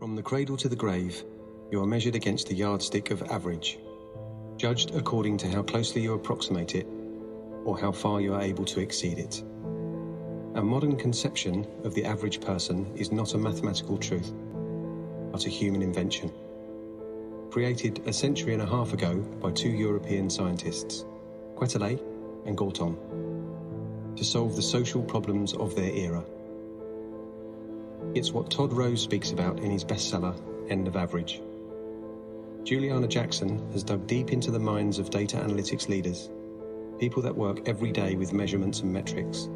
From the cradle to the grave, you are measured against the yardstick of average, judged according to how closely you approximate it or how far you are able to exceed it. A modern conception of the average person is not a mathematical truth, but a human invention, created a century and a half ago by two European scientists, Quetelet and Galton, to solve the social problems of their era. It's what Todd Rose speaks about in his bestseller, End of Average. Juliana Jackson has dug deep into the minds of data analytics leaders, people that work every day with measurements and metrics,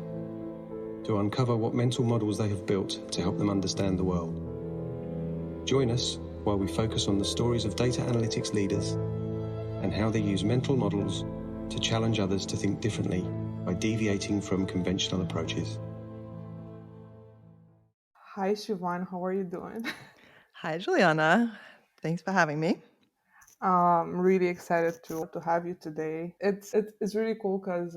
to uncover what mental models they have built to help them understand the world. Join us while we focus on the stories of data analytics leaders and how they use mental models to challenge others to think differently by deviating from conventional approaches. Hi, Siobhan. How are you doing? Hi, Juliana. Thanks for having me. I'm really excited to have you today. It's really cool because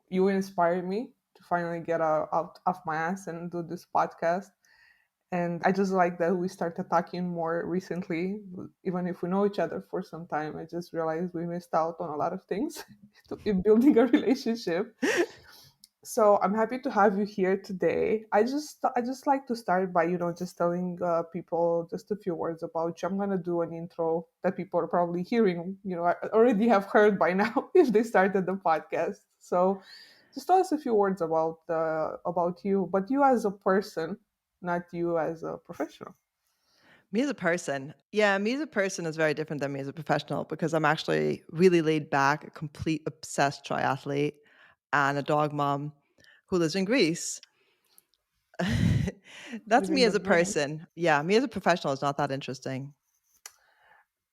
you inspired me to finally get out of my ass and do this podcast. And I just like that we started talking more recently, even if we know each other for some time. I just realized we missed out on a lot of things in building a relationship. So I'm happy to have you here today. I just like to start by just telling people just a few words about you. I'm gonna do an intro that people are probably hearing. I already have heard by now if they started the podcast. So just tell us a few words about you, but you as a person, not you as a professional. Me as a person. Yeah, me as a person is very different than me as a professional because I'm actually really laid back, a complete obsessed triathlete, and a dog mom who lives in Greece. That's Living me the as a dream. person. Yeah, me as a professional is not that interesting.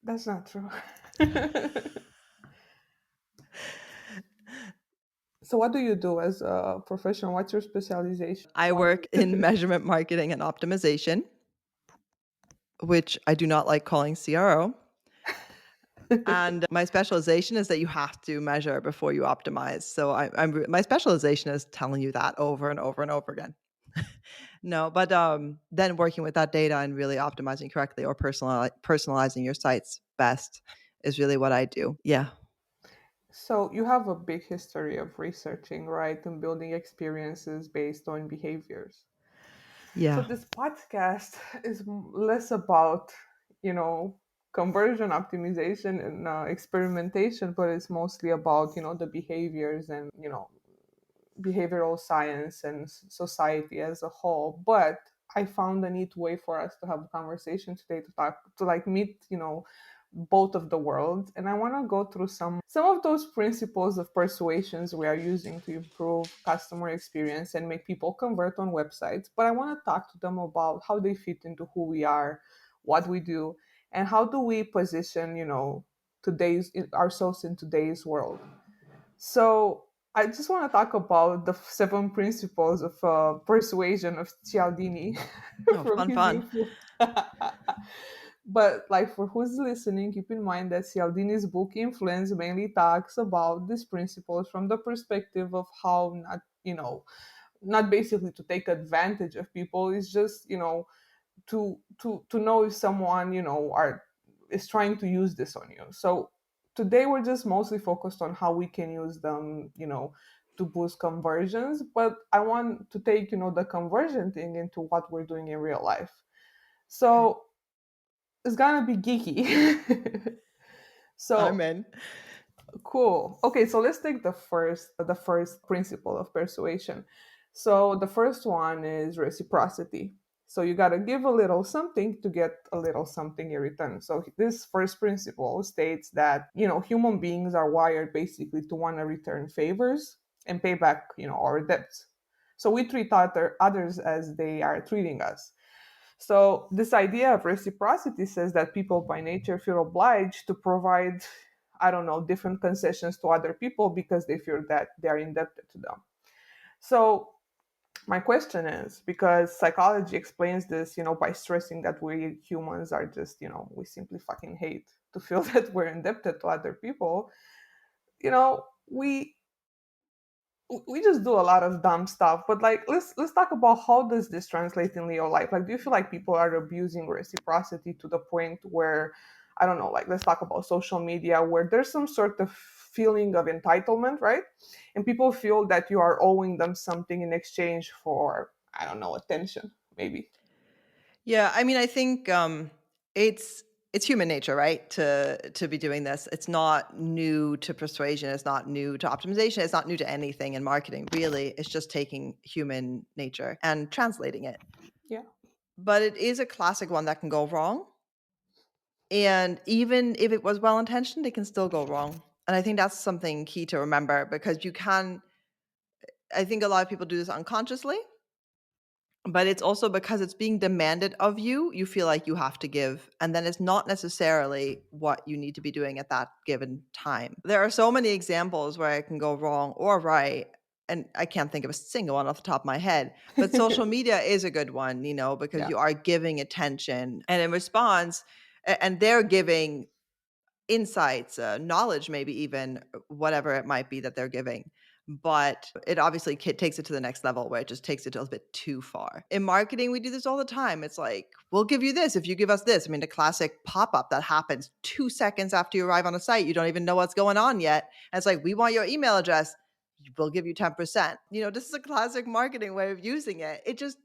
That's not true. So what do you do as a professional? What's your specialization? I work in measurement marketing and optimization, which I do not like calling CRO. And my specialization is that you have to measure before you optimize. So my specialization is telling you that over and over and over again. No, but then working with that data and really optimizing correctly or personalizing your sites best is really what I do. Yeah. So you have a big history of researching, right, and building experiences based on behaviors. So Yeah. this podcast is less about, you know, conversion optimization and experimentation, but it's mostly about, the behaviors and, behavioral science and society as a whole. But I found a neat way for us to have a conversation today to like meet, both of the worlds. And I want to go through some of those principles of persuasions we are using to improve customer experience and make people convert on websites. But I want to talk to them about how they fit into who we are, what we do, and how do we position, ourselves in today's world. So I just want to talk about the seven principles of persuasion of Cialdini Oh, from fun, his fun. influence. But like for who's listening, keep in mind that Cialdini's book Influence mainly talks about these principles from the perspective of how not basically to take advantage of people. It's just to know if someone are is trying to use this on you. So today we're just mostly focused on how we can use them, to boost conversions. But I want to take the conversion thing into what we're doing in real life. Okay. So it's gonna be geeky. I'm So in. cool. Okay, so let's take the first principle of persuasion. So the first one is reciprocity. So you got to give a little something to get a little something in return. So this first principle states that, human beings are wired basically to want to return favors and pay back, our debts. So we treat others as they are treating us. So this idea of reciprocity says that people by nature feel obliged to provide, I don't know, different concessions to other people because they feel that they are indebted to them. So my question is, because psychology explains this, by stressing that we humans are just, we simply fucking hate to feel that we're indebted to other people. We we just do a lot of dumb stuff. But like, let's talk about how does this translate in real life. Like, do you feel like people are abusing reciprocity to the point where, I don't know, like, let's talk about social media, where there's some sort of feeling of entitlement, right? And people feel that you are owing them something in exchange for, I don't know, attention, maybe. Yeah, I mean, I think it's it's human nature, right? To be doing this. It's not new to persuasion. It's not new to optimization. It's not new to anything in marketing. Really, it's just taking human nature and translating it. Yeah. But it is a classic one that can go wrong. And even if it was well intentioned, it can still go wrong. And I think that's something key to remember because you can. I think a lot of people do this unconsciously, but it's also because it's being demanded of you, you feel like you have to give. And then it's not necessarily what you need to be doing at that given time. There are so many examples where it can go wrong or right. And I can't think of a single one off the top of my head, but social media is a good one, because Yeah. you are giving attention and in response, and they're giving insights, knowledge, maybe even whatever it might be that they're giving. But it obviously takes it to the next level where it just takes it a little bit too far. In marketing, we do this all the time. It's like, we'll give you this if you give us this. I mean, the classic pop up that happens 2 seconds after you arrive on a site. You don't even know what's going on yet. And it's like, we want your email address. We'll give you 10%. This is a classic marketing way of using it. It just,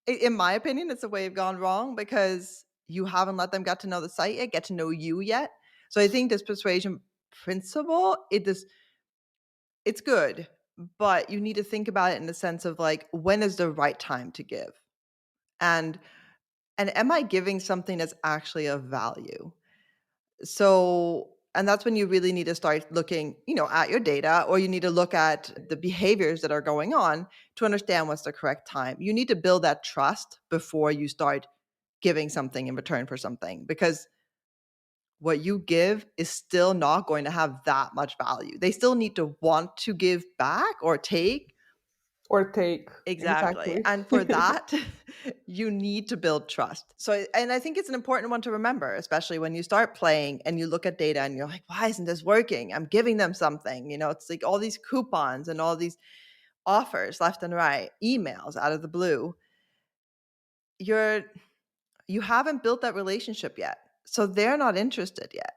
in my opinion, it's a way of gone wrong because you haven't let them get to know the site yet, get to know you yet. So I think this persuasion principle, it's good, but you need to think about it in the sense of like, when is the right time to give? And am I giving something that's actually of value? So, and that's when you really need to start looking, at your data, or you need to look at the behaviors that are going on to understand what's the correct time. You need to build that trust before you start giving something in return for something, because what you give is still not going to have that much value. They still need to want to give back or take. Or take. Exactly. Exactly. And for that, you need to build trust. So, and I think it's an important one to remember, especially when you start playing and you look at data and you're like, why isn't this working? I'm giving them something. It's like all these coupons and all these offers left and right, emails out of the blue. You haven't built that relationship yet. So they're not interested yet.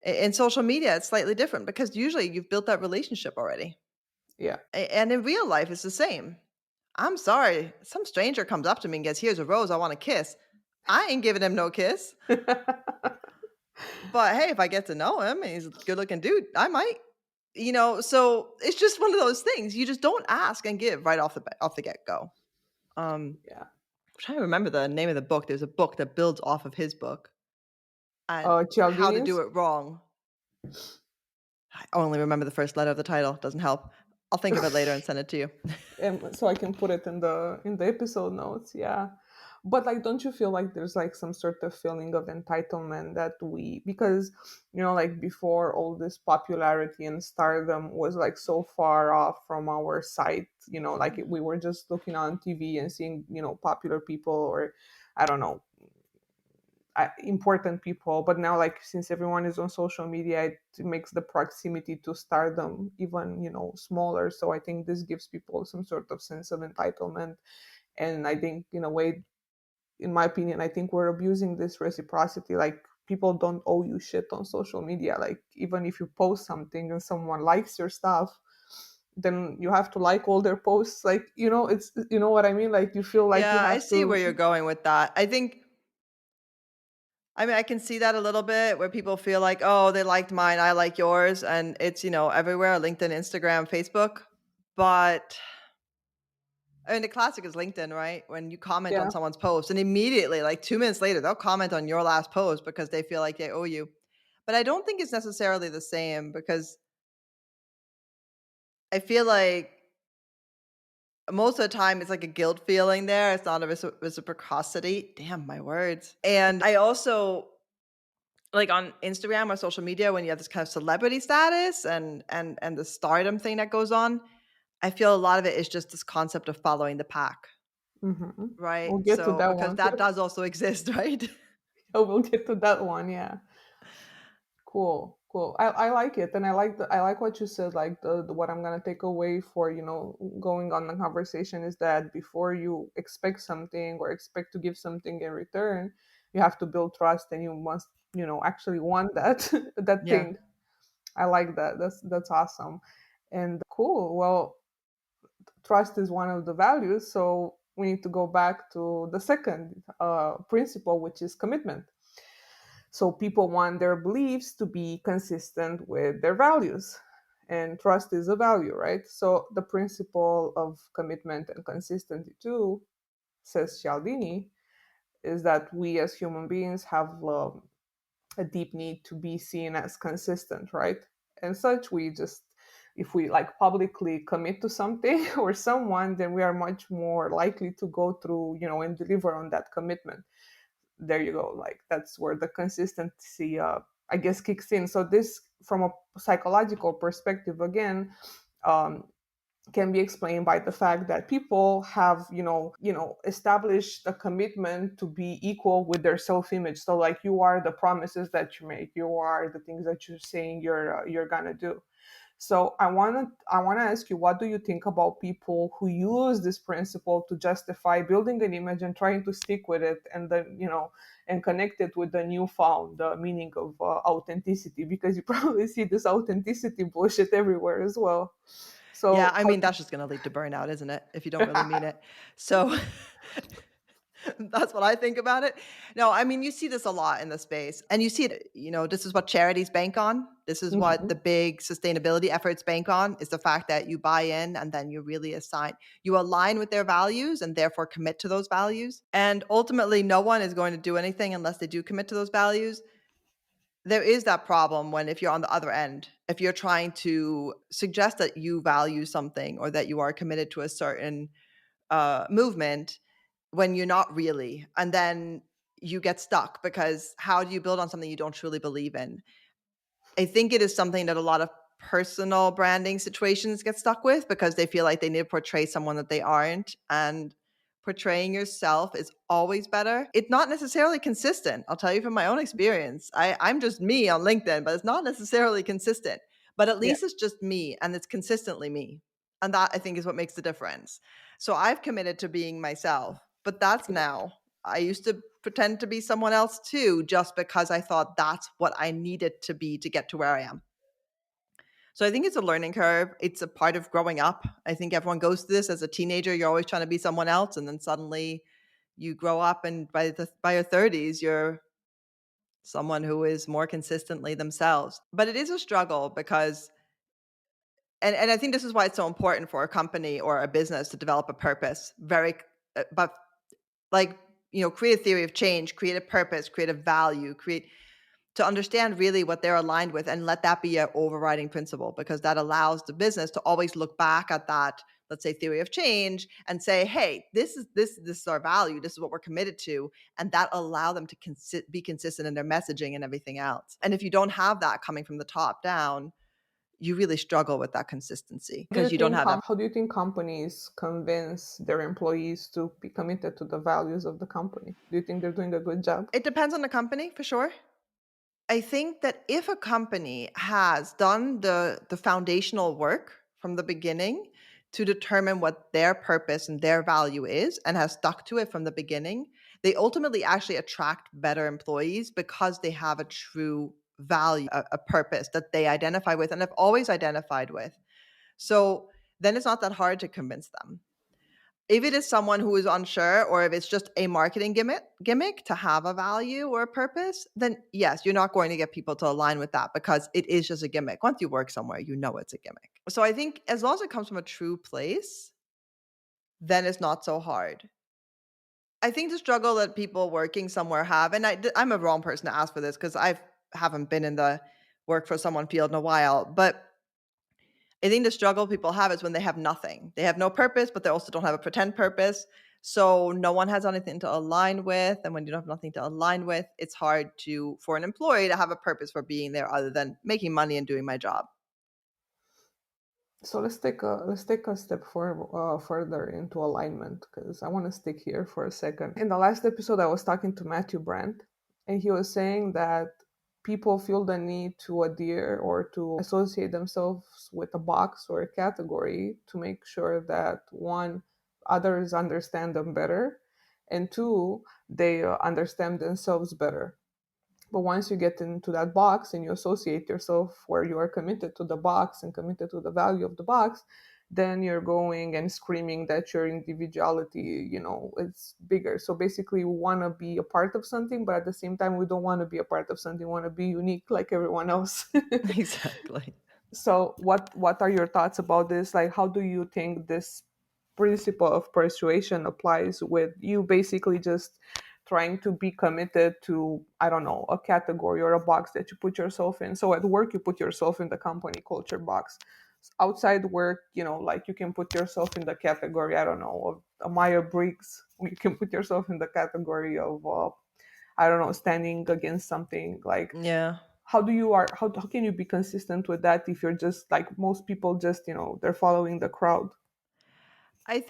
In social media, it's slightly different because usually you've built that relationship already. Yeah. And in real life, it's the same. I'm sorry, some stranger comes up to me and goes, here's a rose, I want a kiss. I ain't giving him no kiss. But hey, if I get to know him and he's a good looking dude, I might. So it's just one of those things. You just don't ask and give right off the get-go. Yeah. I'm trying to remember the name of the book. There's a book that builds off of his book. And how to Cialdini's. do it wrong. I only remember the first letter of the title. Doesn't help. I'll think of it later and send it to you. So I can put it in the episode notes. Yeah. But like, don't you feel like there's like some sort of feeling of entitlement that because like before, all this popularity and stardom was like so far off from our sight, like we were just looking on TV and seeing popular people, or I don't know, important people. But now, like, since everyone is on social media, it makes the proximity to stardom even smaller. So I think this gives people some sort of sense of entitlement. And I think, in a way, in my opinion, I think we're abusing this reciprocity. Like, people don't owe you shit on social media. Like, even if you post something and someone likes your stuff, then you have to like all their posts. Like, it's, what I mean? Like, you feel like you Yeah, I have see where to. you're going with that. I can see that a little bit where people feel like, oh, they liked mine, I like yours. And it's, everywhere, LinkedIn, Instagram, Facebook. But the classic is LinkedIn, right? When you comment on Yeah. someone's post and immediately, like 2 minutes later, they'll comment on your last post because they feel like they owe you. But I don't think it's necessarily the same because I feel like most of the time it's like a guilt feeling there. It's not a reciprocity. Damn, my words. And I also like on Instagram or social media when you have this kind of celebrity status and the stardom thing that goes on, I feel a lot of it is just this concept of following the pack, right? We'll get to So that because one too. that does also exist, right? Oh, we'll get to that one. Yeah. Cool. Cool. I like it, and I like what you said. Like the what I'm gonna take away for going on the conversation is that before you expect something or expect to give something in return, you have to build trust, and you must actually want that that Yeah. thing. I like that. That's awesome, and cool. Well, trust is one of the values, so we need to go back to the second principle, which is commitment. So people want their beliefs to be consistent with their values. And trust is a value, right? So the principle of commitment and consistency, too, says Cialdini, is that we as human beings have a deep need to be seen as consistent, right? And such, we just, if we like publicly commit to something or someone, then we are much more likely to go through, and deliver on that commitment. There you go. Like that's where the consistency I guess kicks in. So this, from a psychological perspective, again, um, can be explained by the fact that people have established a commitment to be equal with their self-image. So like, you are the promises that you make, you are the things that you're saying you're gonna do. So I want to ask you, what do you think about people who use this principle to justify building an image and trying to stick with it, and then and connect it with the newfound meaning of authenticity? Because you probably see this authenticity bullshit everywhere as well. Yeah, So I mean, that's just going to lead to burnout, isn't it? If you don't really mean it. So that's what I think about it. No, I mean, you see this a lot in the space, and you see it, this is what charities bank on. This is what the Mhm. big sustainability efforts bank on, is the fact that you buy in and then you really you align with their values and therefore commit to those values. And ultimately, no one is going to do anything unless they do commit to those values. There is that problem when, if you're on the other end, if you're trying to suggest that you value something or that you are committed to a certain movement when you're not really, and then you get stuck, because how do you build on something you don't truly believe in? I think it is something that a lot of personal branding situations get stuck with, because they feel like they need to portray someone that they aren't. And portraying yourself is always better. It's not necessarily consistent. I'll tell you from my own experience. I'm just me on LinkedIn, but it's not necessarily consistent. But at Yeah. least it's just me, and it's consistently me. And that, I think, is what makes the difference. So I've committed to being myself, but that's now. I used to pretend to be someone else too, just because I thought that's what I needed to be to get to where I am. So I think it's a learning curve. It's a part of growing up. I think everyone goes through this as a teenager. You're always trying to be someone else, and then suddenly you grow up, and by your 30s, you're someone who is more consistently themselves. But it is a struggle, because and I think this is why it's so important for a company or a business to develop a purpose. But like, create a theory of change, create a purpose, create a value, to understand really what they're aligned with, and let that be an overriding principle, because that allows the business to always look back at that, let's say, theory of change, and say, hey, this is our value, this is what we're committed to, and that allow them to be consistent in their messaging and everything else. And if you don't have that coming from the top down, you really struggle with that consistency, because you don't have that. How do you think companies convince their employees to be committed to the values of the company? Do you think they're doing a good job? It depends on the company, for sure. I think that if a company has done the foundational work from the beginning to determine what their purpose and their value is, and has stuck to it from the beginning, they ultimately actually attract better employees, because they have a true value, a purpose that they identify with and have always identified with. So then it's not that hard to convince them. If it is someone who is unsure, or if it's just a marketing gimmick to have a value or a purpose, then yes, you're not going to get people to align with that, because it is just a gimmick. Once you work somewhere, it's a gimmick. So I think as long as it comes from a true place, then it's not so hard. I think the struggle that people working somewhere have, and I'm a wrong person to ask for this, because I haven't been in the work for someone field in a while, but I think the struggle people have is when they have nothing. They have no purpose, but they also don't have a pretend purpose. So no one has anything to align with. And when you don't have nothing to align with, it's hard for an employee to have a purpose for being there, other than making money and doing my job. So let's take a step further into alignment, because I want to stick here for a second. In the last episode, I was talking to Matthew Brandt, and he was saying that people feel the need to adhere or to associate themselves with a box or a category to make sure that, one, others understand them better, and two, they understand themselves better. But once you get into that box and you associate yourself where you are committed to the box and committed to the value of the box, then you're going and screaming that your individuality, is bigger. So basically, we want to be a part of something, but at the same time, we don't want to be a part of something. We want to be unique like everyone else. Exactly. So what are your thoughts about this? Like, how do you think this principle of persuasion applies with you basically just trying to be committed to, I don't know, a category or a box that you put yourself in? So at work, you put yourself in the company culture box. Outside work, like you can put yourself in the category, I don't know, of a Meyer-Briggs. You can put yourself in the category of, I don't know, standing against something. Like, Yeah. how can you be consistent with that if you're just like most people, just they're following the crowd? I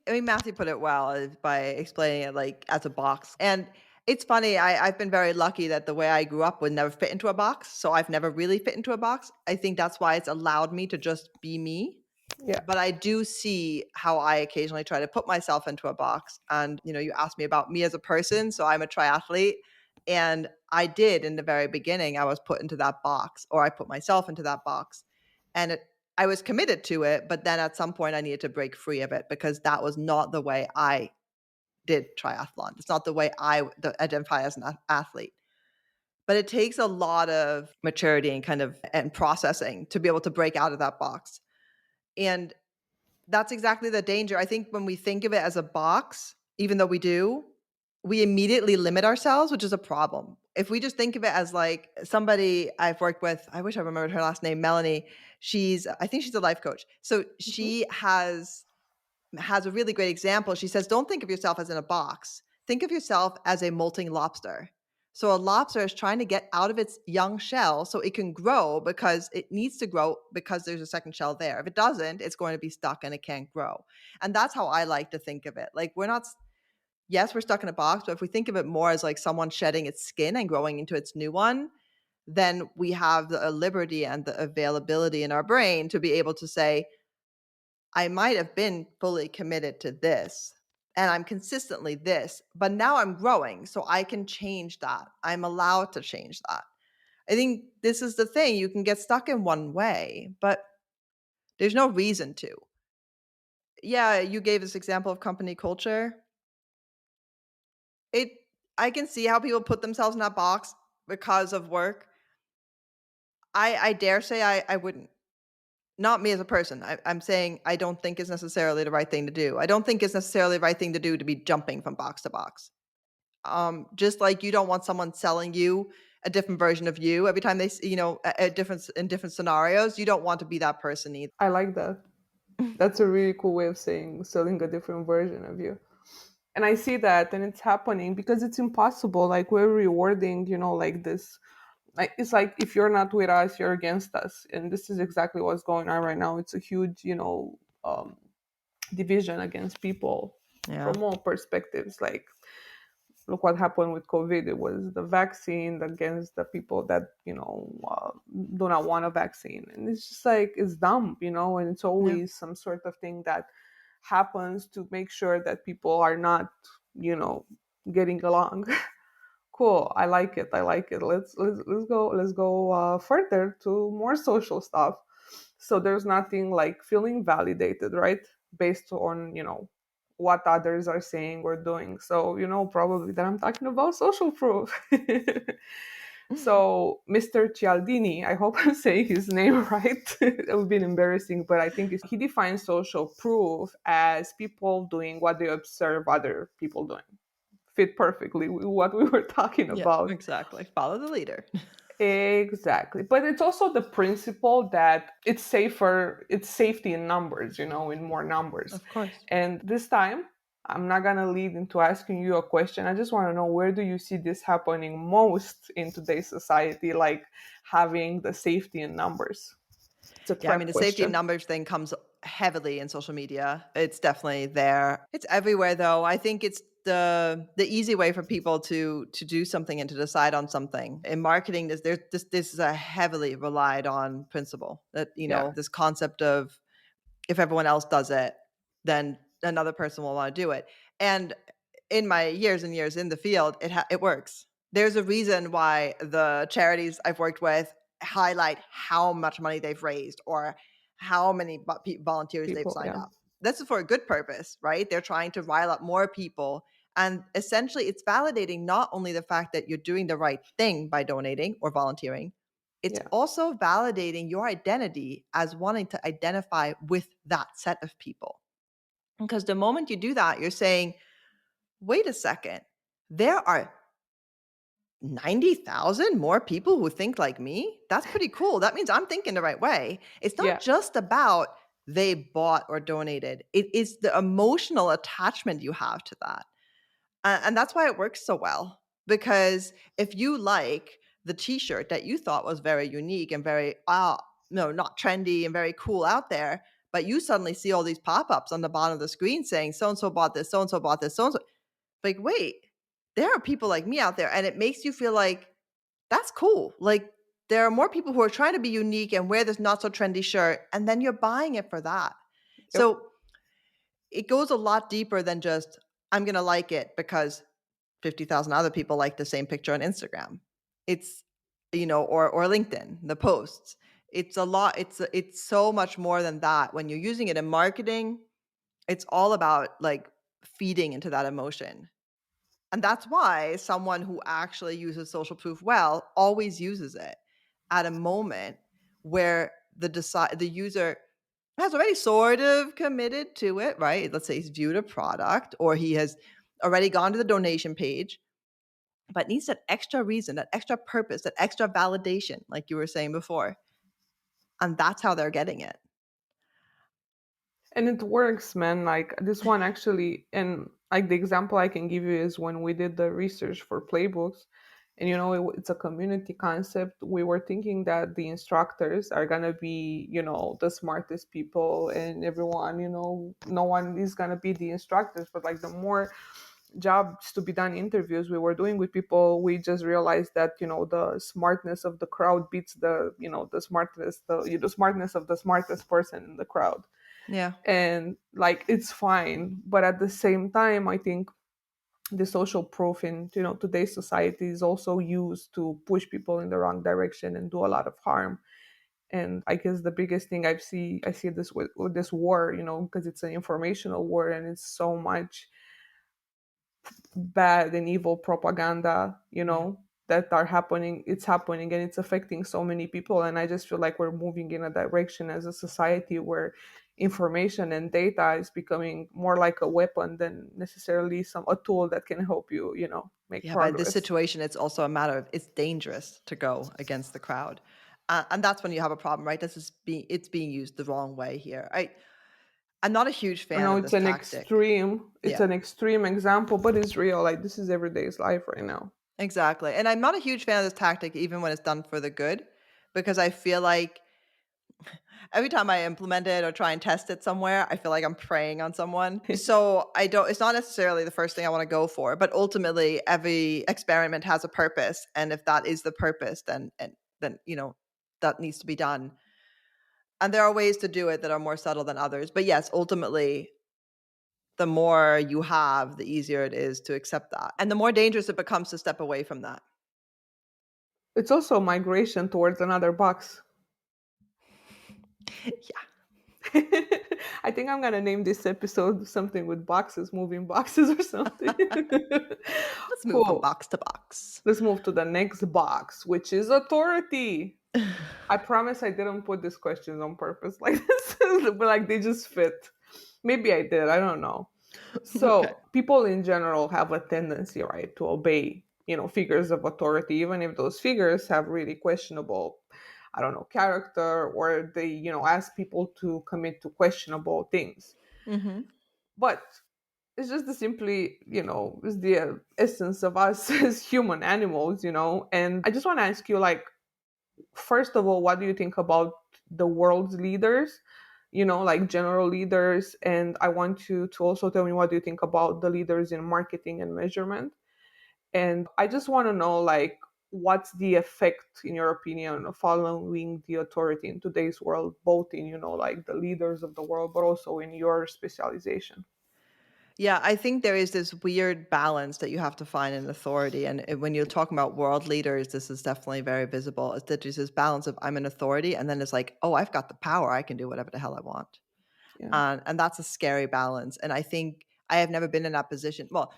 mean, Matthew put it well by explaining it like as a box. And it's funny, I've been very lucky that the way I grew up would never fit into a box. So I've never really fit into a box. I think that's why it's allowed me to just be me. Yeah. But I do see how I occasionally try to put myself into a box. And, you asked me about me as a person. So I'm a triathlete. And I did in the very beginning, I was put into that box, or I put myself into that box. And I was committed to it. But then at some point, I needed to break free of it because that was not the way I did triathlon. It's not the way I identify as an athlete. But it takes a lot of maturity and processing to be able to break out of that box. And that's exactly the danger. I think when we think of it as a box, even though we do, we immediately limit ourselves, which is a problem. If we just think of it as like somebody I've worked with, I wish I remembered her last name, Melanie. I think she's a life coach. So Mhm. she has a really great example. She says, don't think of yourself as in a box. Think of yourself as a molting lobster. So a lobster is trying to get out of its young shell so it can grow because it needs to grow because there's a second shell there. If it doesn't, it's going to be stuck and it can't grow. And that's how I like to think of it. Like yes, we're stuck in a box, but if we think of it more as like someone shedding its skin and growing into its new one, then we have the liberty and the availability in our brain to be able to say, I might have been fully committed to this and I'm consistently this, but now I'm growing, so I can change that. I'm allowed to change that. I think this is the thing. You can get stuck in one way, but there's no reason to. Yeah, you gave this example of company culture. It I can see how people put themselves in that box because of work. I dare say I wouldn't. Not me as a person. I'm saying I don't think it's necessarily the right thing to do. I don't think it's necessarily the right thing to do to be jumping from box to box. Just like you don't want someone selling you a different version of you every time a difference in different scenarios. You don't want to be that person either. I like that. That's a really cool way of saying selling a different version of you. And I see that, and it's happening because it's impossible. Like, we're rewarding, like this. Like, it's like, if you're not with us, you're against us, and this is exactly what's going on right now. It's a huge, division against people Yeah. from all perspectives. Like, look what happened with COVID. It was the vaccine against the people that do not want a vaccine, and it's just like, it's dumb, and it's Yeah. always some sort of thing that happens to make sure that people are not, getting along. Cool. I like it. I like it. Let's go further to more social stuff. So there's nothing like feeling validated, right? Based on, what others are saying or doing. So, probably that I'm talking about social proof. So Mr. Cialdini, I hope I'm saying his name right. It would be embarrassing, but I think he defines social proof as people doing what they observe other people doing. Fit perfectly with what we were talking Yeah, about. exactly. Follow the leader. Exactly. But it's also the principle that it's safety in numbers, in more numbers. Of course. And this time, I'm not going to lead into asking you a question. I just want to know, where do you see this happening most in today's society, like having the safety in numbers? It's a Yeah, I mean, trap the safety in question. numbers thing comes heavily in social media. It's definitely there. It's everywhere, though. I think the easy way for people to do something and to decide on something. In marketing, this is a heavily relied on principle that, this concept of if everyone else does it, then another person will want to do it. And in my years and years in the field, it works. There's a reason why the charities I've worked with highlight how much money they've raised or how many volunteers they've signed up. This is for a good purpose, right? They're trying to rile up more people. And essentially, it's validating not only the fact that you're doing the right thing by donating or volunteering, it's also validating your identity as wanting to identify with that set of people. Because the moment you do that, you're saying, wait a second, there are 90,000 more people who think like me? That's pretty cool. That means I'm thinking the right way. It's not just about they bought or donated. It is the emotional attachment you have to that. And that's why it works so well. Because if you like the t-shirt that you thought was very unique and very, not trendy and very cool out there, but you suddenly see all these pop-ups on the bottom of the screen saying, so-and-so bought this, so-and-so bought this, so-and-so. Like, wait, there are people like me out there. And it makes you feel like, that's cool. Like, there are more people who are trying to be unique and wear this not so trendy shirt. And then you're buying it for that. Yep. So it goes a lot deeper than just, I'm going to like it because 50,000 other people like the same picture on Instagram. It's, or LinkedIn, the posts. It's a lot. It's so much more than that. When you're using it in marketing, it's all about like feeding into that emotion. And that's why someone who actually uses social proof well always uses it at a moment where the user has already sort of committed to it, right? Let's say he's viewed a product or he has already gone to the donation page, but needs that extra reason, that extra purpose, that extra validation, like you were saying before. And that's how they're getting it. And it works, man. Like this one actually, and like the example I can give you is when we did the research for playbooks, and it's a community concept. We were thinking that the instructors are gonna be, the smartest people, and everyone, no one is gonna be the instructors. But like the more jobs to be done, interviews we were doing with people, we just realized that the smartness of the crowd beats the the smartness of the smartest person in the crowd. Yeah. And like it's fine, but at the same time I think the social proof in today's society is also used to push people in the wrong direction and do a lot of harm. And I guess the biggest thing I see this with this war, because it's an informational war and it's so much bad and evil propaganda, that are happening. It's happening and it's affecting so many people. And I just feel like we're moving in a direction as a society where information and data is becoming more like a weapon than necessarily a tool that can help you, make progress. By this situation, it's also a matter of it's dangerous to go against the crowd. And that's when you have a problem, right? It's being used the wrong way here. I'm not a huge fan of this tactic. It's an extreme example, but it's real. Like this is everyday's life right now. Exactly. And I'm not a huge fan of this tactic, even when it's done for the good, because I feel like every time I implement it or try and test it somewhere, I feel like I'm preying on someone. So it's not necessarily the first thing I want to go for, but ultimately every experiment has a purpose. And if that is the purpose, then that needs to be done. And there are ways to do it that are more subtle than others. But yes, ultimately, the more you have, the easier it is to accept that. And the more dangerous it becomes to step away from that. It's also migration towards another box. Yeah. I think I'm going to name this episode something with boxes, moving boxes or something. Let's move from box to box. Let's move to the next box, which is authority. I promise I didn't put these questions on purpose like this, but like they just fit. Maybe I did. I don't know. So people in general have a tendency, right, to obey, figures of authority, even if those figures have really questionable, I don't know, character, or they, ask people to commit to questionable things. Mm-hmm. But it's just simply, it's the essence of us as human animals, And I just want to ask you, like, first of all, what do you think about the world's leaders? like general leaders. And I want you to also tell me what you think about the leaders in marketing and measurement. And I just want to know, like, what's the effect, in your opinion, of following the authority in today's world, both in, like the leaders of the world, but also in your specialization? Yeah, I think there is this weird balance that you have to find in authority. And when you're talking about world leaders, this is definitely very visible. Is that there's this balance of I'm an authority, and then it's like, oh, I've got the power. I can do whatever the hell I want. Yeah. And that's a scary balance. And I think I have never been in that position. Well,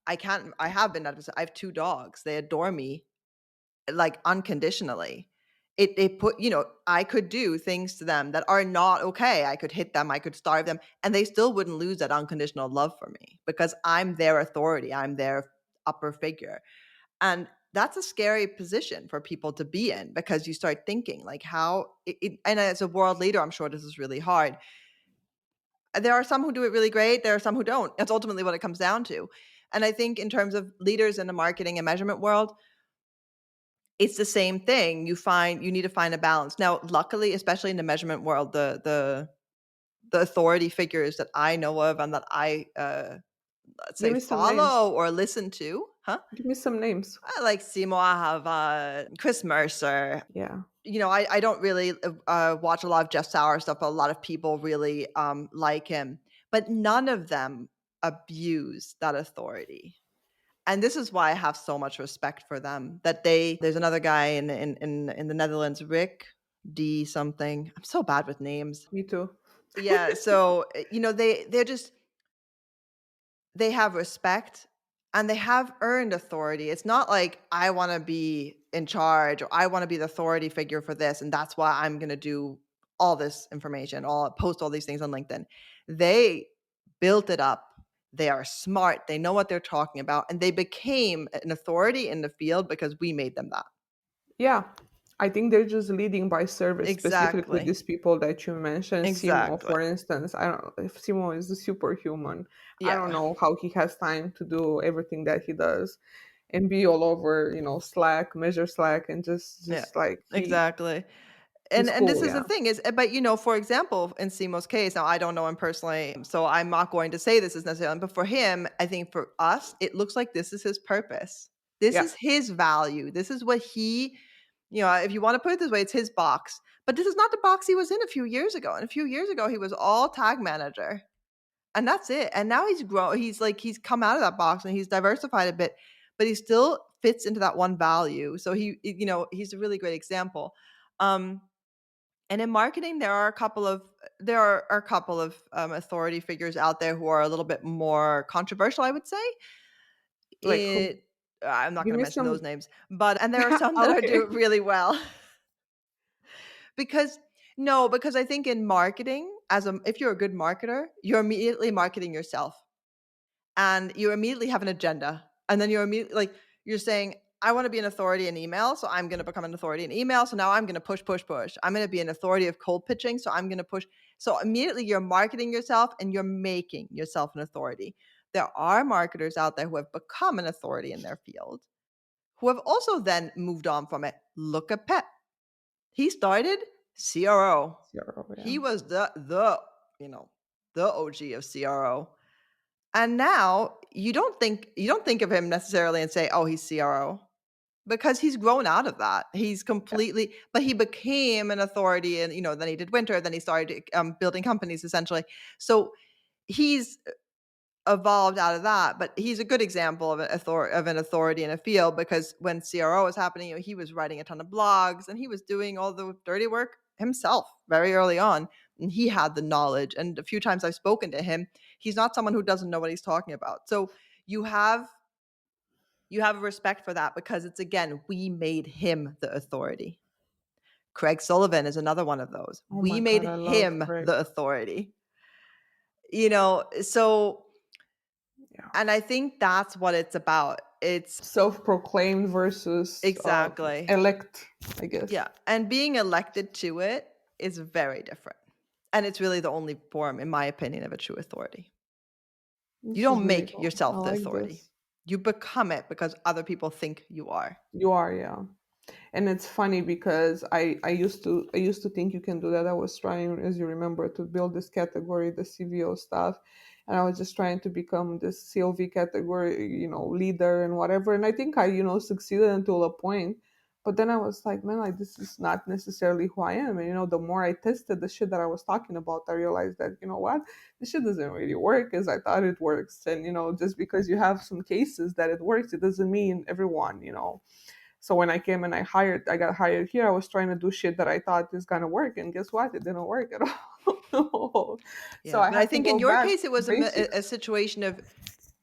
I have been in that position. I have 2 dogs. They adore me like unconditionally. It put, I could do things to them that are not okay. I could hit them, I could starve them, and they still wouldn't lose that unconditional love for me because I'm their authority. I'm their upper figure. And that's a scary position for people to be in because you start thinking like and as a world leader, I'm sure this is really hard. There are some who do it really great. There are some who don't. That's ultimately what it comes down to. And I think in terms of leaders in the marketing and measurement world, it's the same thing. You need to find a balance. Now, luckily, especially in the measurement world, the authority figures that I know of and that I let's Give say me some names. follow or listen to, Give me some names. I like Seymour. I have Chris Mercer. Yeah. I don't really watch a lot of Jeff Sauer stuff, but a lot of people really like him. But none of them abuse that authority. And this is why I have so much respect for them. There's another guy in the Netherlands, Rick D something. I'm so bad with names. Me too. Yeah, so they have respect and they have earned authority. It's not like I want to be in charge or I want to be the authority figure for this and that's why I'm going to do all this information, post all these things on LinkedIn. They built it up. They are smart. They know what they're talking about and they became an authority in the field because we made them that. Yeah, I think they're just leading by service, specifically Exactly. these people that you mentioned. Simo, Exactly. for instance, I don't know if Simo is a superhuman. I don't Yeah. know how he has time to do everything that he does and be all over, Slack, measure Slack, and just Yeah. just like Exactly. he's And this cool. is the Yeah, thing is, but for example, in Simo's case, now I don't know him personally, so I'm not going to say this is necessarily, but for him, I think for us, it looks like this is his purpose. This yeah, is his value. This is what if you want to put it this way, it's his box. But this is not the box he was in a few years ago. And a few years ago, he was all tag manager. And that's it. And now he's grown. He's come out of that box and he's diversified a bit, but he still fits into that one value. So he's a really great example. Um, and in marketing, there are a couple of authority figures out there who are a little bit more controversial, I would say. like who? It I'm not Give going to me mention those some. names, but and there are some that are Okay. doing really well. Because no, because I think in marketing, if you're a good marketer, you're immediately marketing yourself. And you immediately have an agenda. And then you're saying, I want to be an authority in email, so I'm going to become an authority in email. So now I'm going to push, push, push. I'm going to be an authority of cold pitching, so I'm going to push. So immediately you're marketing yourself and you're making yourself an authority. There are marketers out there who have become an authority in their field, who have also then moved on from it. Look at Pep. He started CRO. Zero, yeah. He was the OG of CRO. And now you don't think of him necessarily and say, "Oh, he's CRO," because he's grown out of that. He's Yeah. completely but he became an authority and, then he did Winter, then he started, building companies essentially. So he's evolved out of that, but he's a good example of an authority in a field because when CRO was happening, he was writing a ton of blogs and he was doing all the dirty work himself very early on, and he had the knowledge. And a few times I've spoken to him, he's not someone who doesn't know what he's talking about. So you have a respect for that because it's again, we made him the authority. Craig Sullivan is another one of those. Oh We my made God, I love him Craig. the authority. So Yeah. and I think that's what it's about. It's Self-proclaimed versus exactly. elect, I guess. Yeah. And being elected to it is very different. And it's really the only form, in my opinion, of a true authority. You This is don't really make cool. I yourself the like authority. this. You become it because other people think you are. You are, yeah. And it's funny because I used to think you can do that. I was trying, as you remember, to build this category, the CVO stuff, and I was just trying to become this CLV category, leader and whatever. And I think I, succeeded until a point. But then I was like, man, like this is not necessarily who I am. And the more I tested the shit that I was talking about, I realized that, what, this shit doesn't really work as I thought it works. And just because you have some cases that it works, it doesn't mean everyone. So when I came and I got hired here, I was trying to do shit that I thought is gonna work, and guess what? It didn't work at all. So Yeah, I but I had to think in go your back case, it to was a basics. situation of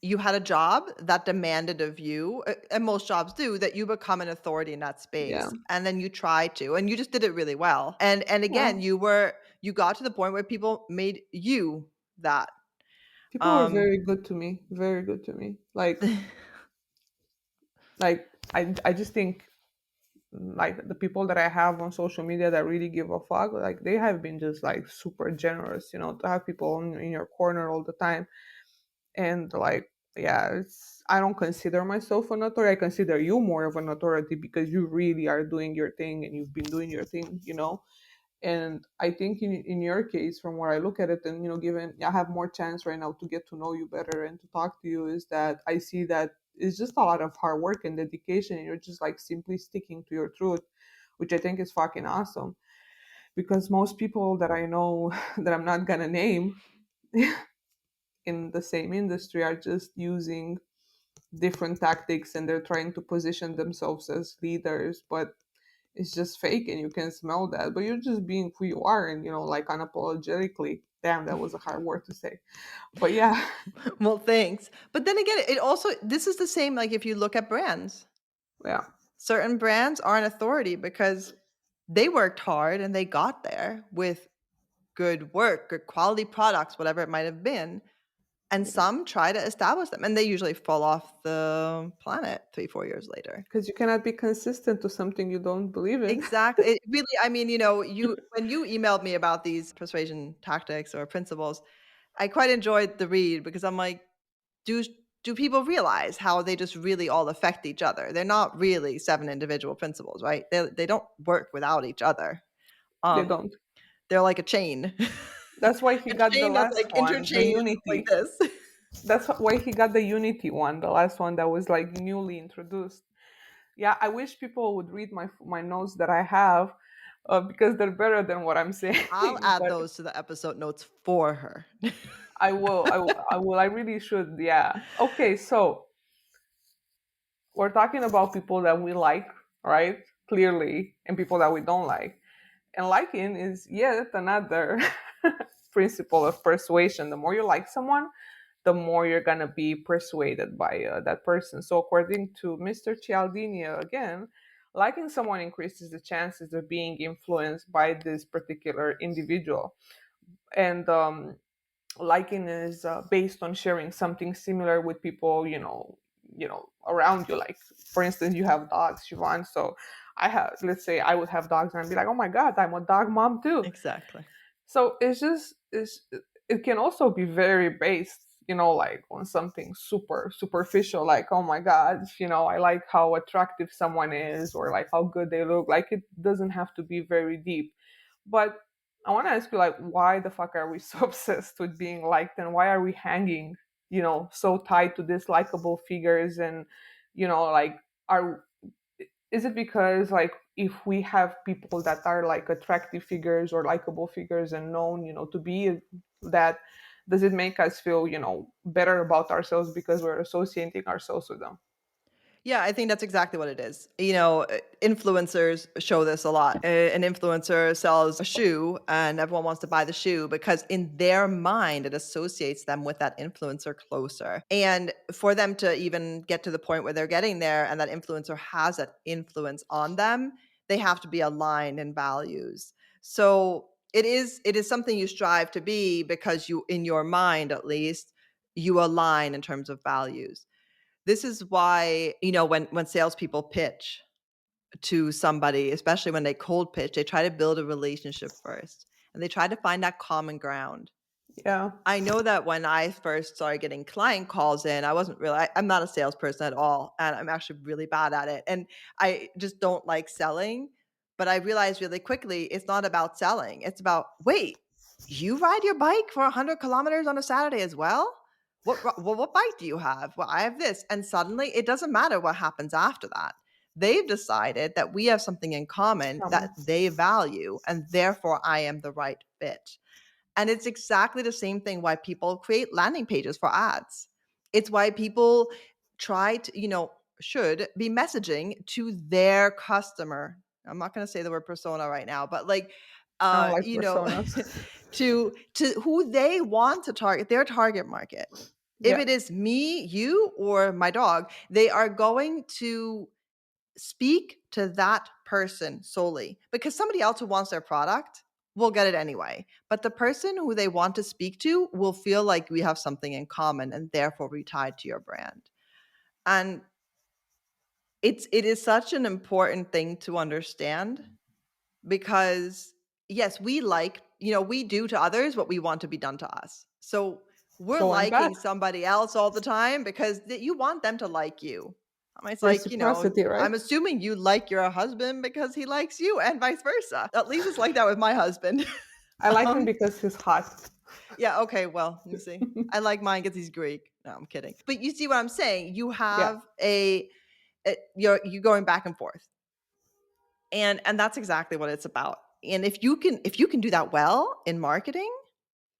you had a job that demanded of you, and most jobs do, that you become an authority in that Yeah, space, and then you try to, and you just did it really well. And yeah. again, you got to the point where people made you that. People were Um, very good to me, very good to me. Like I just think like the people that I have on social media that really give a fuck, like they have been just like super generous. To have people in your corner all the time. And like, yeah, I don't consider myself an authority. I consider you more of an authority because you really are doing your thing and you've been doing your thing. And I think in your case, from where I look at it, and given I have more chance right now to get to know you better and to talk to you, is that I see that it's just a lot of hard work and dedication, and you're just like simply sticking to your truth, which I think is fucking awesome. Because most people that I know that I'm not gonna name in the same industry are just using different tactics, and they're trying to position themselves as leaders, but it's just fake and you can smell that. But you're just being who you are, and like unapologetically. Damn, that was a hard word to say. But yeah. well, thanks. But then again, it also, this is the same. Like if you look at brands, Yeah, certain brands are an authority because they worked hard and they got there with good work, good quality products, whatever it might have been. And yeah. some try to establish them, and they usually fall off the planet 3-4 years later. Because you cannot be consistent to something you don't believe in. Exactly. It really, I mean, you when you emailed me about these persuasion tactics or principles, I quite enjoyed the read because I'm like, do do people realize how they just really all affect each other? They're not really 7 individual principles, right? They don't work without each other. They Um, don't. they're like a chain. That's why he A got the chain that's last like one, the interchanged like unity. this. That's why he got the unity one, the last one that was like newly introduced. Yeah, I wish people would read my notes that I have, because they're better than what I'm I'll saying. add But those to the episode notes for her. I will. I will. I really should. Yeah. Okay. So we're talking about people that we like, right? Clearly, and people that we don't like. And liking is yet another principle of persuasion. The more you like someone, the more you're gonna be persuaded by that person. So, according to Mr. Cialdini, again, liking someone increases the chances of being influenced by this particular individual. And liking is based on sharing something similar with people, around you. Like, for instance, you have dogs, Siobhan. So I have, let's say I would have dogs and I'd be like, oh my god, I'm a dog mom too. Exactly. So it can also be very based, like on something super superficial, like, oh my god, I like how attractive someone is, or like how good they look. Like, it doesn't have to be very deep. But I want to ask you, like, why the fuck are we so obsessed with being liked, and why are we hanging, so tied to these likable figures? And like, are is it because, like, if we have people that are like attractive figures or likable figures and known, to be that, does it make us feel, better about ourselves because we're associating ourselves with them? Yeah, I think that's exactly what it is. Influencers show this a lot. An influencer sells a shoe and everyone wants to buy the shoe because in their mind, it associates them with that influencer closer. And for them to even get to the point where they're getting there and that influencer has that influence on them, they have to be aligned in values. So it is something you strive to be because you, in your mind at least, you align in terms of values. This is why, when salespeople pitch to somebody, especially when they cold pitch, they try to build a relationship first and they try to find that common ground. Yeah. I know that when I first started getting client calls in, I wasn't really, I'm not a salesperson at all. And I'm actually really bad at it. And I just don't like selling. But I realized really quickly, it's not about selling. It's about, wait, you ride your bike for 100 kilometers on a Saturday as well? What bike do you have? Well, I have this. And suddenly it doesn't matter what happens after that. They've decided that we have something in common that they value, and therefore I am the right fit. And it's exactly the same thing why people create landing pages for ads. It's why people try to, should be messaging to their customer. I'm not going to say the word persona right now, but like, I don't like personas. to who they want to target, their target market. If Yeah. it is me, you, or my dog, they are going to speak to that person solely, because somebody else who wants their product will get it anyway. But the person who they want to speak to will feel like we have something in common and therefore be tied to your brand. And it is such an important thing to understand, because yes, we we do to others what we want to be done to us. So we're Going back. liking somebody else all the time because you want them to like you. It's like, Reciprocity, right? I'm assuming you like your husband because he likes you, and vice versa. At least it's like that with my husband. I like him because he's hot. Yeah, okay, well, you see. I like mine because he's Greek. No, I'm kidding. But you see what I'm saying? You have you're going back and forth. And that's exactly what it's about. And if you can do that well in marketing,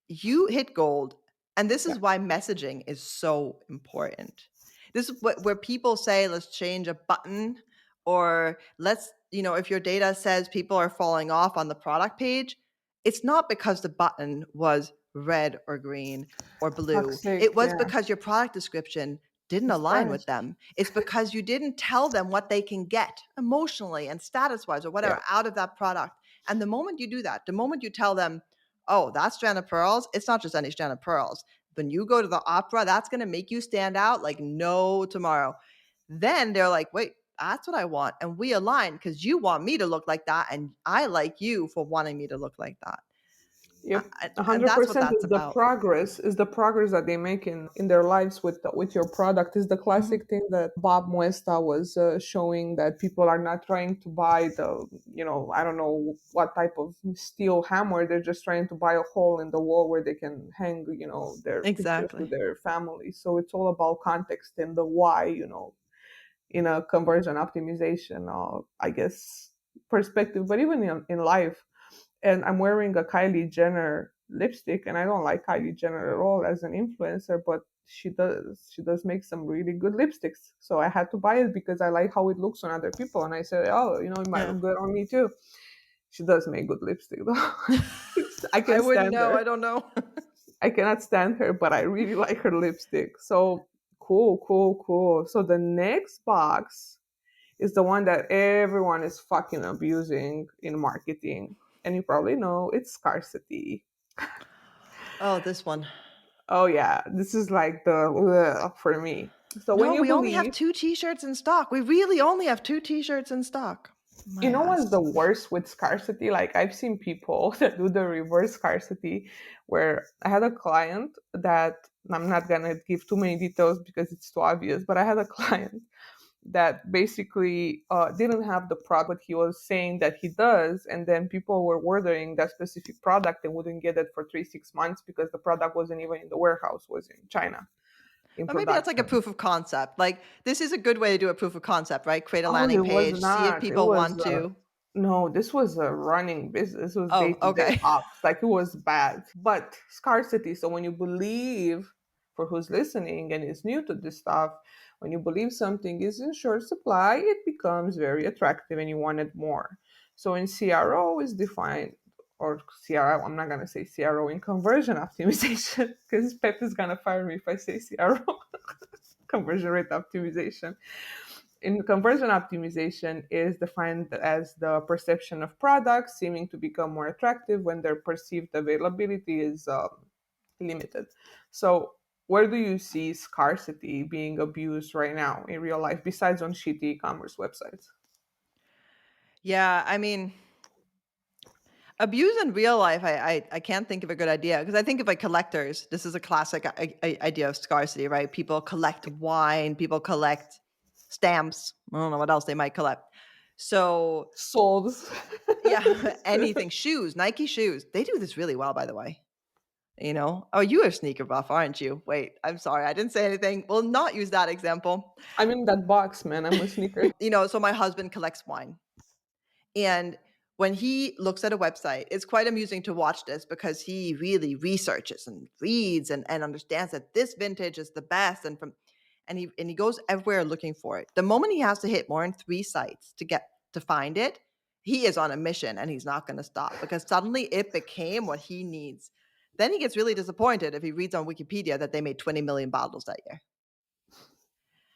you hit gold. And this is why messaging is so important. This is where people say, let's change a button, or let's, if your data says people are falling off on the product page, it's not because the button was red or green or blue. Toxic, It was yeah. because your product description didn't It's align with Spanish. them. It's because you didn't tell them what they can get emotionally and status-wise or whatever out of that product. And the moment you do that, the moment you tell them, oh, that strand of pearls, it's not just any strand of pearls. When you go to the opera, that's going to make you stand out like no tomorrow. Then they're like, wait, that's what I want. And we align because you want me to look like that. And I like you for wanting me to look like that. Yep, And that's what 100% that's is the about. progress. Is the progress that they make in their lives with your product. Is the classic thing that Bob Muesta was showing, that people are not trying to buy the I don't know what type of steel hammer. They're just trying to buy a hole in the wall where they can hang their pictures with their family. So it's all about context and the why. In a conversion optimization, I guess, perspective, but even in life. And I'm wearing a Kylie Jenner lipstick, and I don't like Kylie Jenner at all as an influencer, but she does make some really good lipsticks. So I had to buy it because I like how it looks on other people, and I said, oh, it might look good on me too. She does make good lipstick though. I wouldn't know. I don't know. I cannot stand her, but I really like her lipstick. So cool. So the next box is the one that everyone is fucking abusing in marketing. And you probably know it's scarcity. Oh, this one. Oh yeah, this is like the for me. So when you we only believe, have 2 t-shirts in stock. We really only have 2 t-shirts in stock. you know what's the worst with scarcity? Like, I've seen people that do the reverse scarcity, where I had a client that, I'm not gonna give too many details because it's too obvious, but I had a client that basically didn't have the product he was saying that he does, and then people were ordering that specific product and wouldn't get it for 3-6 months because the product wasn't even in the warehouse, was in China. Or maybe that's like a proof of concept. Like, this is a good way to do a proof of concept, right? Create a landing page, see if people want to. No, this was a running business. This was day-to-day ops. Like, it was bad. But scarcity. So when you believe, for who's listening and is new to this stuff, when you believe something is in short supply, it becomes very attractive and you want it more. So in CRO is defined, or CRO, I'm not going to say CRO, in conversion optimization, because Pep is going to fire me if I say CRO, conversion rate optimization. In conversion optimization is defined as the perception of products seeming to become more attractive when their perceived availability is limited. So where do you see scarcity being abused right now in real life, besides on shitty e-commerce websites? Yeah, I mean, Abuse in real life, I can't think of a good idea because I think of like collectors. This is a classic idea of scarcity, right? People collect wine, people collect stamps. I don't know what else they might collect. So Souls. yeah, anything. Shoes, Nike shoes. They do this really well, by the way. You know? Oh, you are sneaker buff, aren't you? Wait, I'm sorry. I didn't say anything. We'll not use that example. I'm in that box, man. I'm a sneaker. You know, so my husband collects wine. And when he looks at a website, it's quite amusing to watch this because he really researches and reads and understands that this vintage is the best and he goes everywhere looking for it. The moment he has to hit more than 3 sites to find it, he is on a mission and he's not going to stop because suddenly it became what he needs. Then he gets really disappointed if he reads on Wikipedia that they made 20 million bottles that year.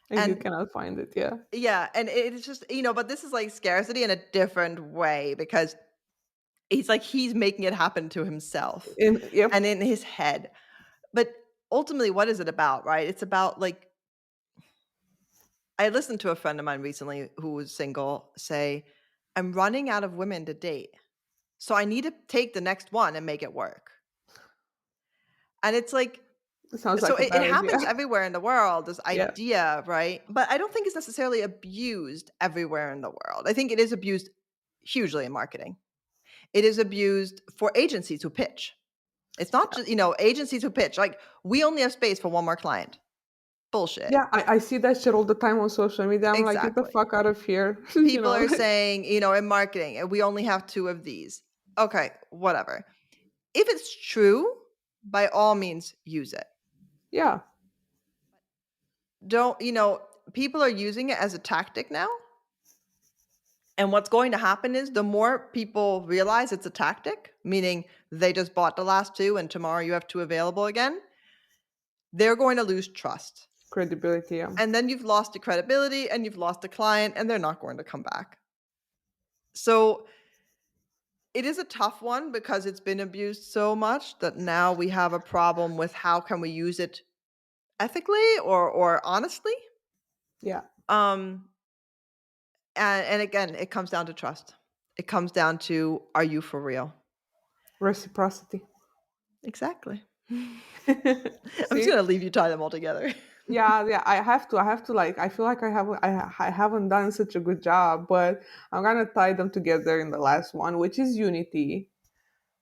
And you And cannot find it, yeah. yeah, and it's just, you know, but this is like scarcity in a different way because it's like he's making it happen to himself Yep. and in his head. But ultimately, what is it about, right? It's about like, I listened to a friend of mine recently who was single say, I'm running out of women to date. So I need to take the next one and make it work. And it's like, It sounds so like a it bad happens idea. everywhere in the world, this Yeah. idea, right? But I don't think it's necessarily abused everywhere in the world. I think it is abused hugely in marketing. It is abused for agencies who pitch. It's not just, you know, agencies who pitch, like, we only have space for one more client. Bullshit. Yeah, I see that shit all the time on social media. I'm like, get the Exactly. fuck out of here. You People know, are like, saying, you know, in marketing, we only have 2 of these. Okay, whatever. If it's true, by all means, use it. yeah. Don't, you know, people are using it as a tactic now. And what's going to happen is the more people realize it's a tactic, meaning they just bought the last 2 and tomorrow you have 2 available again, they're going to lose trust. Credibility, yeah. And then you've lost the credibility and you've lost the client and they're not going to come back. So it is a tough one because it's been abused so much that now we have a problem with how can we use it ethically or honestly. Yeah. And again, it comes down to trust. It comes down to, are you for real? Reciprocity. Exactly. I'm just See? gonna leave you tie them all together. Yeah, I have to like, I feel like I haven't done such a good job, but I'm gonna tie them together in the last one, which is unity.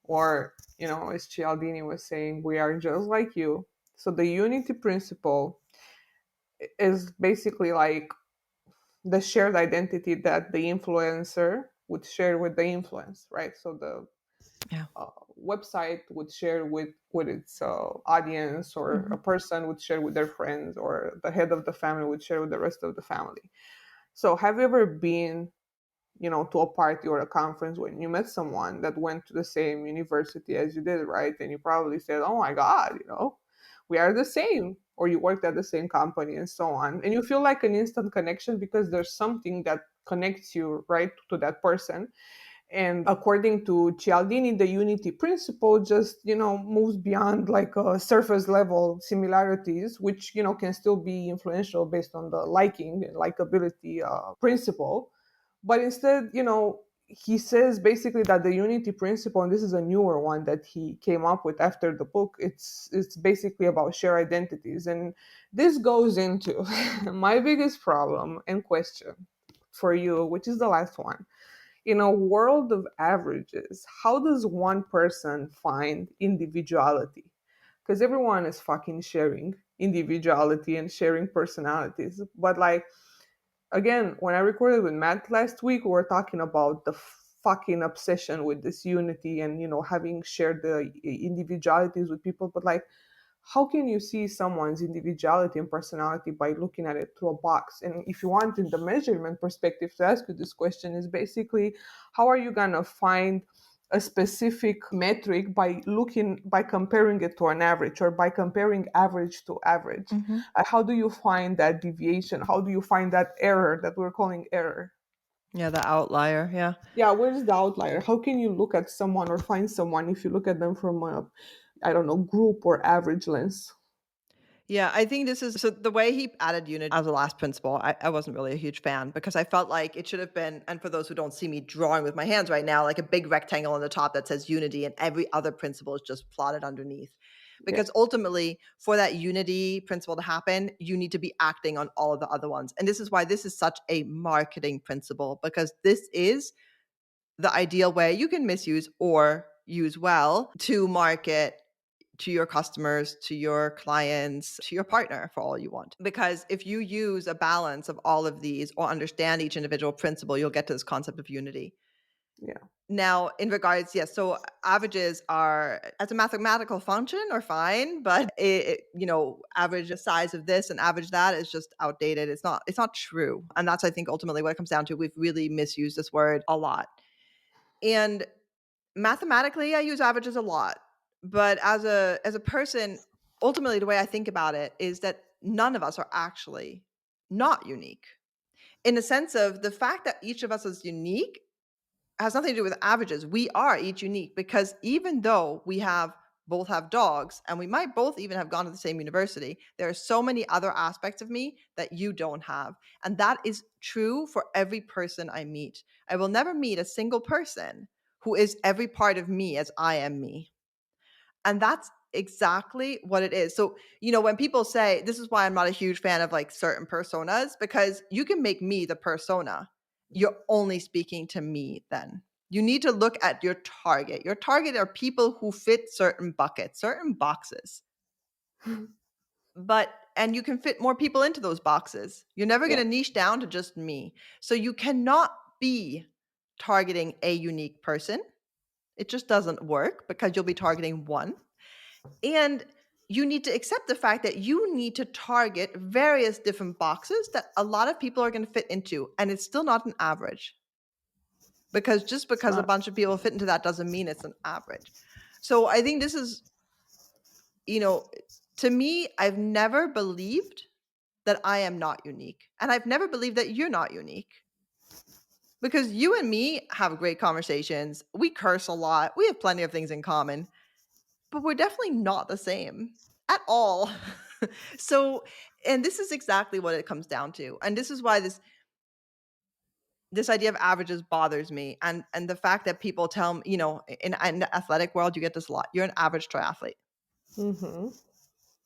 Or, you know, as Cialdini was saying, we are just like you. So the unity principle is basically like the shared identity that the influencer would share with the influence, right? So the Yeah. website would share with its audience, or a person would share with their friends, or the head of the family would share with the rest of the family. So have you ever been, you know, to a party or a conference when you met someone that went to the same university as you did, right? And you probably said, oh my God, you know, we are the same, or you worked at the same company and so on. And you feel like an instant connection because there's something that connects you, right, to that person. And according to Cialdini, the unity principle just, you know, moves beyond like surface level similarities, which, you know, can still be influential based on the liking and likability principle. But instead, you know, he says basically that the unity principle, and this is a newer one that he came up with after the book, it's basically about shared identities. And this goes into my biggest problem and question for you, which is the last one. In a world of averages, how does one person find individuality? Because everyone is fucking sharing individuality and sharing personalities. But like, again, when I recorded with Matt last week, we were talking about the fucking obsession with this unity and, you know, having shared the individualities with people. But like, how can you see someone's individuality and personality by looking at it through a box? And if you want, in the measurement perspective, to ask you this question is basically, how are you gonna find a specific metric by comparing it to an average, or by comparing average to average? How do you find that deviation? How do you find that error that we're calling error? Yeah, the outlier. Yeah. Yeah, where's the outlier? How can you look at someone or find someone if you look at them from a, I don't know, group or average lens? Yeah, I think this is so the way he added unit as a last principle. I wasn't really a huge fan because I felt like it should have been, and for those who don't see me drawing with my hands right now, like a big rectangle on the top that says unity, and every other principle is just plotted underneath. Yeah. Because ultimately, for that unity principle to happen, you need to be acting on all of the other ones. And this is why this is such a marketing principle, because this is the ideal way you can misuse or use well to market to your customers, to your clients, to your partner for all you want. Because if you use a balance of all of these or understand each individual principle, you'll get to this concept of unity. Yeah. Now, in regards, yes, so averages are, as a mathematical function, are fine, but average the size of this and average that is just outdated. It's not true. And that's, I think, ultimately what it comes down to. We've really misused this word a lot. And mathematically, I use averages a lot, but as a person, ultimately, the way I think about it is that none of us are actually not unique. In the sense of the fact that each of us is unique has nothing to do with averages. We are each unique because even though we both have dogs and we might both even have gone to the same university, there are so many other aspects of me that you don't have. And that is true for every person I meet. I will never meet a single person who is every part of me as I am me. And that's exactly what it is. So, when people say, this is why I'm not a huge fan of like certain personas, because you can make me the persona. You're only speaking to me then. You need to look at your target. Your target are people who fit certain buckets, certain boxes. And you can fit more people into those boxes. You're never going to niche down to just me. So you cannot be targeting a unique person. It just doesn't work because you'll be targeting one. And you need to accept the fact that you need to target various different boxes that a lot of people are going to fit into. And it's still not an average. Because just because a bunch of people fit into that doesn't mean it's an average. So I think this is, to me, I've never believed that I am not unique. And I've never believed that you're not unique. Because you and me have great conversations. We curse a lot. We have plenty of things in common. But we're definitely not the same at all. So, and this is exactly what it comes down to. And this is why this idea of averages bothers me. And the fact that people tell me, in the athletic world, you get this a lot. You're an average triathlete. Mm-hmm.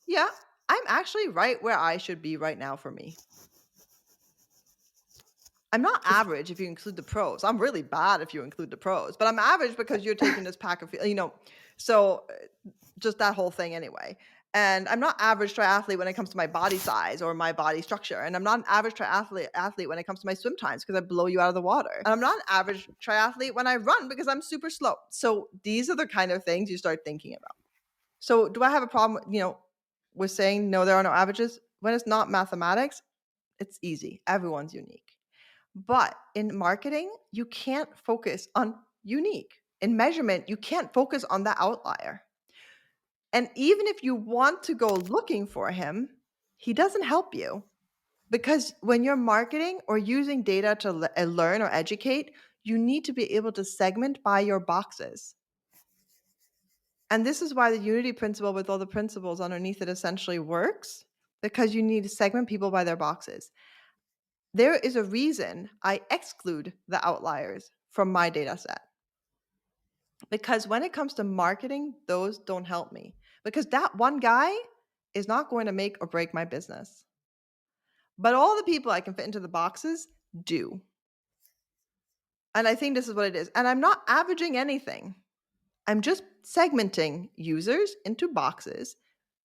Yeah, I'm actually right where I should be right now for me. I'm not average if you include the pros. I'm really bad if you include the pros, but I'm average because you're taking this pack of, so just that whole thing anyway. And I'm not average triathlete when it comes to my body size or my body structure. And I'm not an average triathlete when it comes to my swim times because I blow you out of the water. And I'm not an average triathlete when I run because I'm super slow. So these are the kind of things you start thinking about. So do I have a problem, with saying no, there are no averages? When it's not mathematics, it's easy. Everyone's unique. But in marketing, you can't focus on unique. In measurement, you can't focus on the outlier. And even if you want to go looking for him, he doesn't help you. Because when you're marketing or using data to learn or educate, you need to be able to segment by your boxes. And this is why the unity principle with all the principles underneath it essentially works, because you need to segment people by their boxes. There is a reason I exclude the outliers from my data set. Because when it comes to marketing, those don't help me. Because that one guy is not going to make or break my business. But all the people I can fit into the boxes do. And I think this is what it is. And I'm not averaging anything. I'm just segmenting users into boxes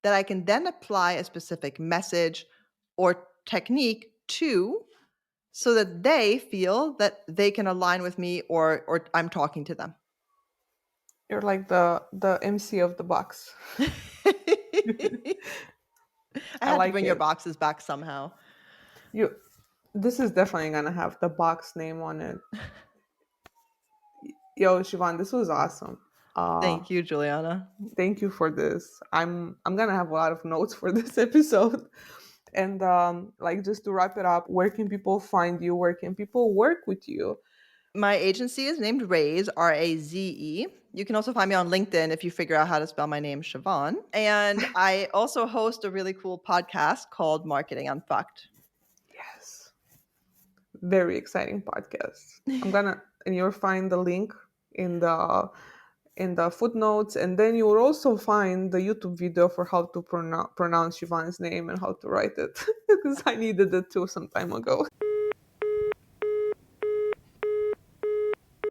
that I can then apply a specific message or technique to, so that they feel that they can align with me or I'm talking to them. You're like the MC of the box. I had like to bring it. your boxes back somehow. This is definitely gonna have the box name on it. Yo, Siobhan, this was awesome. Thank you, Juliana. Thank you for this. I'm gonna have a lot of notes for this episode. And just to wrap it up, where can people find you? Where can people work with you? My agency is named Raze, Raze. You can also find me on LinkedIn if you figure out how to spell my name, Siobhan. And I also host a really cool podcast called Marketing Unfucked. Yes. Very exciting podcast. And you'll find the link in the footnotes, and then you will also find the YouTube video for how to pronounce Siobhan's name and how to write it, because I needed it too some time ago.